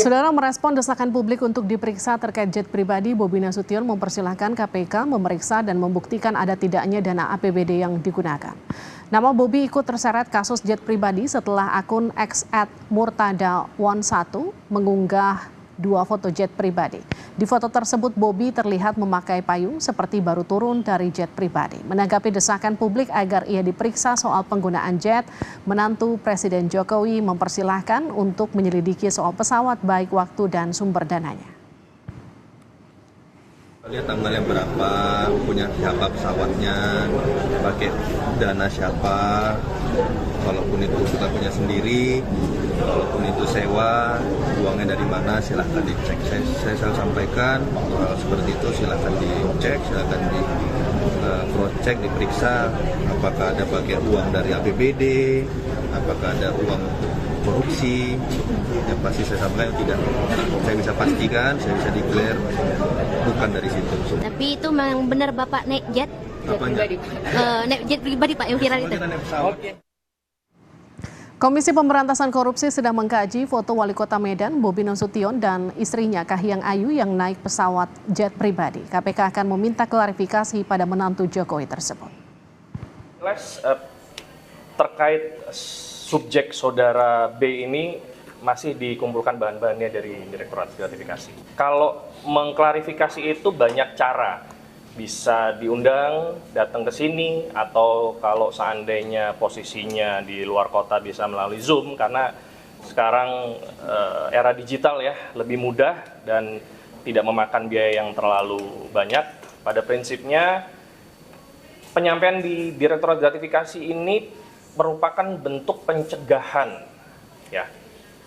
Saudara, merespon desakan publik untuk diperiksa terkait jet pribadi, Bobi Nasution mempersilahkan KPK memeriksa dan membuktikan ada tidaknya dana APBD yang digunakan. Nama Bobi ikut terseret kasus jet pribadi setelah akun @murtada11 mengunggah 2 foto jet pribadi. Di foto tersebut Bobi terlihat memakai payung seperti baru turun dari jet pribadi. Menanggapi desakan publik agar ia diperiksa soal penggunaan jet, menantu Presiden Jokowi mempersilahkan untuk menyelidiki soal pesawat baik waktu dan sumber dananya. Lihat tanggalnya berapa, punya siapa pesawatnya, pakai dana siapa, walaupun itu kita punya sendiri, walaupun itu sewa, uangnya dari mana silahkan dicek. Saya selalu sampaikan hal seperti itu silahkan dicek, silahkan di cross check, diperiksa apakah ada pakai uang dari APBD, apakah ada uang korupsi. Yang pasti saya sampaikan tidak, saya bisa pastikan, saya bisa declare bukan dari situ. Tapi itu memang benar Bapak naik jet? Pribadi. Naik jet pribadi Pak yang viral itu? Komisi Pemberantasan Korupsi sedang mengkaji foto Wali Kota Medan, Bobi Nasution, dan istrinya Kahiyang Ayu yang naik pesawat jet pribadi. KPK akan meminta klarifikasi pada menantu Jokowi tersebut. Terkait subjek saudara B ini masih dikumpulkan bahan-bahannya dari Direktorat Gratifikasi. Kalau mengklarifikasi itu banyak cara. Bisa diundang, datang ke sini, atau kalau seandainya posisinya di luar kota bisa melalui Zoom, karena sekarang era digital ya, lebih mudah dan tidak memakan biaya yang terlalu banyak. Pada prinsipnya, penyampaian di Direktorat Gratifikasi ini merupakan bentuk pencegahan, ya,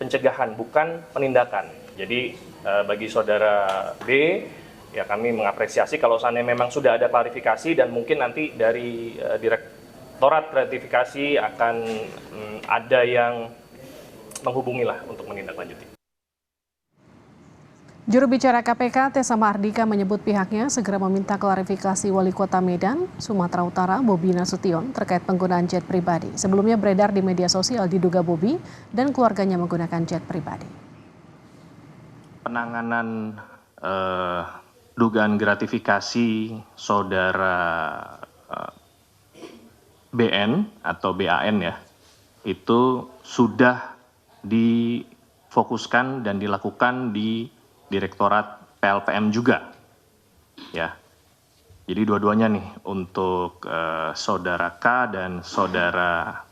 pencegahan bukan penindakan. Jadi bagi saudara B, ya kami mengapresiasi kalau seandainya memang sudah ada klarifikasi dan mungkin nanti dari Direktorat Gratifikasi akan ada yang menghubungilah untuk menindaklanjuti. Juru bicara KPK Tessa Mardika menyebut pihaknya segera meminta klarifikasi Wali Kota Medan, Sumatera Utara, Bobi Nasution terkait penggunaan jet pribadi. Sebelumnya beredar di media sosial diduga Bobi dan keluarganya menggunakan jet pribadi. Penanganan dugaan gratifikasi saudara BN atau BAN ya, itu sudah difokuskan dan dilakukan di Direktorat PLPM juga, ya. Jadi dua-duanya nih untuk saudara K dan saudara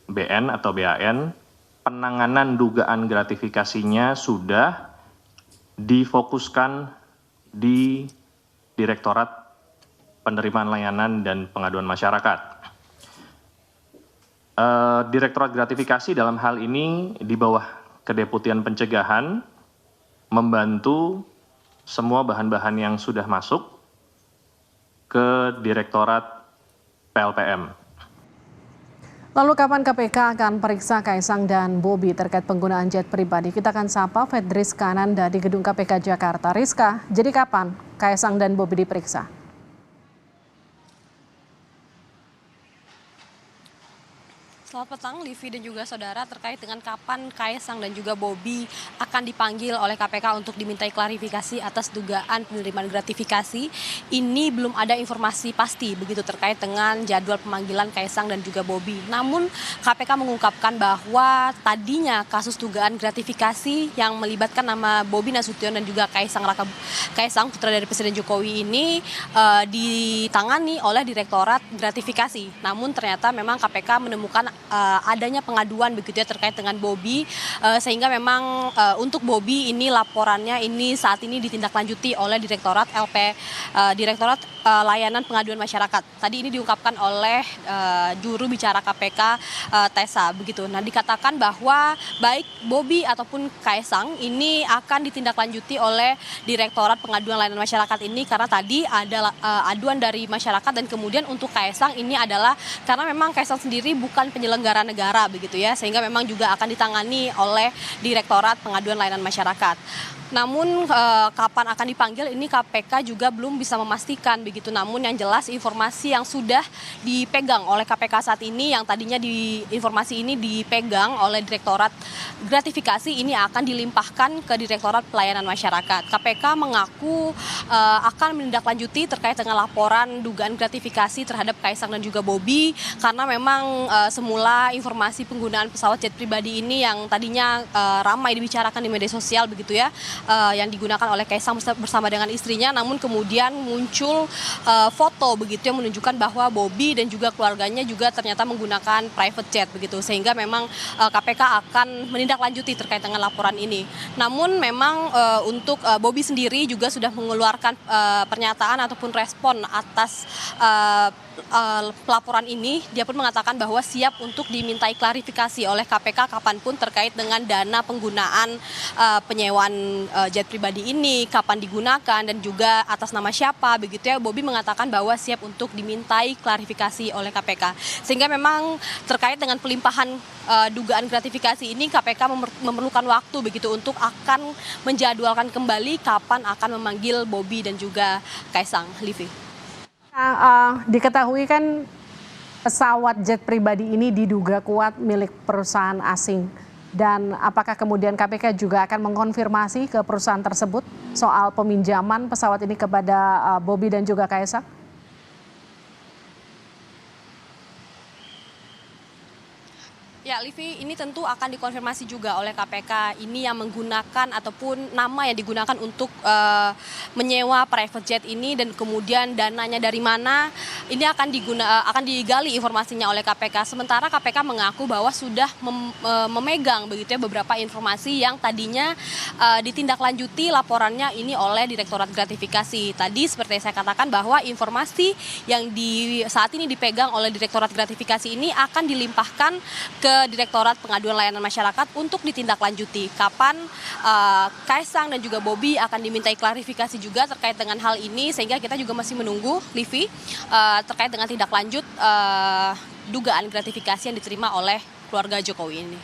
BN atau BAN, penanganan dugaan gratifikasinya sudah difokuskan di Direktorat Penerimaan Layanan dan Pengaduan Masyarakat. Direktorat Gratifikasi dalam hal ini di bawah Kedeputian Pencegahan membantu semua bahan-bahan yang sudah masuk ke Direktorat PLPM. Lalu kapan KPK akan periksa Kaisang dan Bobi terkait penggunaan jet pribadi? Kita akan sapa Fedriska Ananda di Gedung KPK Jakarta. Rizka, jadi kapan Kaisang dan Bobi diperiksa? Selamat petang, Livi dan juga saudara, terkait dengan kapan Kaisang dan juga Bobi akan dipanggil oleh KPK untuk dimintai klarifikasi atas dugaan penerimaan gratifikasi. Ini belum ada informasi pasti begitu terkait dengan jadwal pemanggilan Kaisang dan juga Bobi. Namun KPK mengungkapkan bahwa tadinya kasus dugaan gratifikasi yang melibatkan nama Bobi Nasution dan juga Kaisang putra dari Presiden Jokowi ini ditangani oleh Direktorat Gratifikasi. Namun ternyata memang KPK menemukan adanya pengaduan begitu ya terkait dengan Bobi, sehingga memang untuk Bobi ini laporannya ini saat ini ditindaklanjuti oleh Direktorat Layanan Pengaduan Masyarakat. Tadi ini diungkapkan oleh juru bicara KPK Tessa begitu. Nah, dikatakan bahwa baik Bobi ataupun Kaisang ini akan ditindaklanjuti oleh Direktorat Pengaduan Layanan Masyarakat ini karena tadi ada aduan dari masyarakat, dan kemudian untuk Kaisang ini adalah karena memang Kaisang sendiri bukan penyelenggara negara begitu ya, sehingga memang juga akan ditangani oleh Direktorat Pengaduan Layanan Masyarakat. Namun kapan akan dipanggil ini KPK juga belum bisa memastikan begitu. Namun yang jelas informasi yang sudah dipegang oleh KPK saat ini, yang tadinya informasi ini dipegang oleh Direktorat Gratifikasi, ini akan dilimpahkan ke Direktorat Pelayanan Masyarakat. KPK mengaku akan menindaklanjuti terkait dengan laporan dugaan gratifikasi terhadap Kaisang dan juga Bobi, karena memang semula informasi penggunaan pesawat jet pribadi ini yang tadinya ramai dibicarakan di media sosial begitu ya, yang digunakan oleh Kaisang bersama dengan istrinya, namun kemudian muncul foto begitu yang menunjukkan bahwa Bobi dan juga keluarganya juga ternyata menggunakan private jet begitu, sehingga memang KPK akan menindaklanjuti terkait dengan laporan ini. Namun memang untuk Bobi sendiri juga sudah mengeluarkan pernyataan ataupun respon atas pelaporan ini. Dia pun mengatakan bahwa siap untuk dimintai klarifikasi oleh KPK kapanpun terkait dengan dana penggunaan penyewaan jet pribadi ini, kapan digunakan dan juga atas nama siapa begitu ya. Bobi mengatakan bahwa siap untuk dimintai klarifikasi oleh KPK. Sehingga memang terkait dengan pelimpahan dugaan gratifikasi ini, KPK memerlukan waktu begitu untuk akan menjadwalkan kembali kapan akan memanggil Bobi dan juga Kaisang. Livi. Diketahui kan pesawat jet pribadi ini diduga kuat milik perusahaan asing. Dan apakah kemudian KPK juga akan mengkonfirmasi ke perusahaan tersebut soal peminjaman pesawat ini kepada Bobi dan juga Kaisang? Ya, Livi, ini tentu akan dikonfirmasi juga oleh KPK. Ini yang menggunakan ataupun nama yang digunakan untuk menyewa private jet ini dan kemudian dananya dari mana, ini akan digali informasinya oleh KPK. Sementara KPK mengaku bahwa sudah memegang begitu ya beberapa informasi yang tadinya ditindaklanjuti laporannya ini oleh Direktorat Gratifikasi. Tadi seperti saya katakan bahwa informasi yang saat ini dipegang oleh Direktorat Gratifikasi ini akan dilimpahkan ke Direktorat Pengaduan Layanan Masyarakat untuk ditindaklanjuti. Kapan Kaisang dan juga Bobi akan dimintai klarifikasi juga terkait dengan hal ini, sehingga kita juga masih menunggu, Livi, terkait dengan tindak lanjut dugaan gratifikasi yang diterima oleh keluarga Jokowi ini.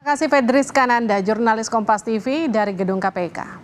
Terima kasih Fedris Kananda, jurnalis Kompas TV dari Gedung KPK.